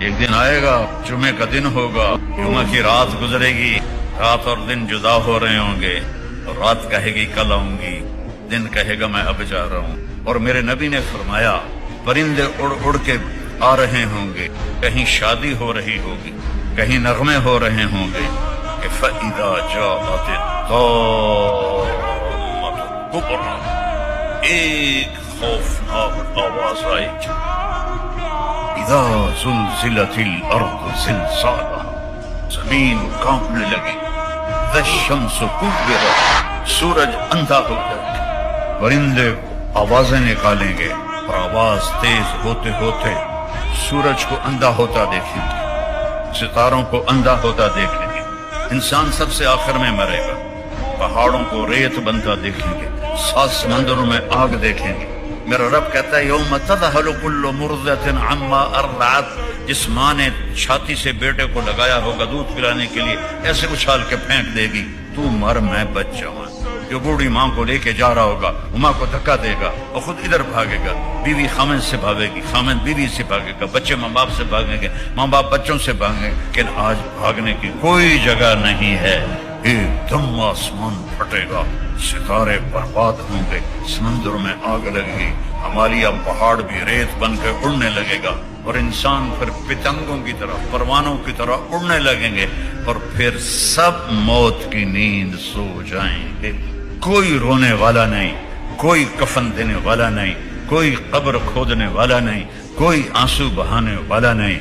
ایک دن آئے گا، جمعے کا دن ہوگا، جمعہ کی رات گزرے گی، رات اور دن جدا ہو رہے ہوں گے، اور رات کہے گی کل آؤں گی، دن کہے گا میں اب جا رہا ہوں۔ اور میرے نبی نے فرمایا پرندے اڑ اڑ کے آ رہے ہوں گے، کہیں شادی ہو رہی ہوگی، کہیں نغمے ہو رہے ہوں گے کہ فَإِذَا جَاءَتِ الطَّامَّةُ الْكُبْرىٰ، ایک خوفناک آواز آئے گی، اذا زلزلت الارض زلزالها، زمین کانپنے لگی، اذا الشمس کورت، سورج اندھا ہو جائے، پرندے آوازیں نکالیں گے اور آواز تیز ہوتے ہوتے سورج کو اندھا ہوتا دیکھیں گے، ستاروں کو اندھا ہوتا دیکھیں گے، انسان سب سے آخر میں مرے گا، پہاڑوں کو ریت بنتا دیکھیں گے، سات سمندروں میں آگ دیکھیں گے۔ میرا رب کہتا ہے یوم تذہل کل مرضعۃ عما ارضعت، جس ماں نے چھاتی سے بیٹے کو لگایا ہوگا دودھ پلانے کے لیے، ایسے اچھال کے پھینک دے گی، تو مر میں بچ جاؤں۔ جو بوڑھی ماں کو لے کے جا رہا ہوگا، ماں کو دھکا دے گا اور خود ادھر بھاگے گا، بیوی خامن سے بھاگے گی، خامن بیوی سے بھاگے گا، بچے ماں باپ سے بھاگیں گے، ماں باپ بچوں سے بھاگیں گے، لیکن آج بھاگنے کی کوئی جگہ نہیں ہے۔ ایک دم آسمان پھٹے گا، ستارے برباد ہوں گے، سمندر میں آگ لگے گی، ہمالیہ پہاڑ بھی ریت بن کے اڑنے لگے گا، اور انسان پھر پتنگوں کی طرح، پروانوں کی طرح اڑنے لگیں گے، اور پھر سب موت کی نیند سو جائیں گے۔ کوئی رونے والا نہیں، کوئی کفن دینے والا نہیں، کوئی قبر کھودنے والا نہیں، کوئی آنسو بہانے والا نہیں۔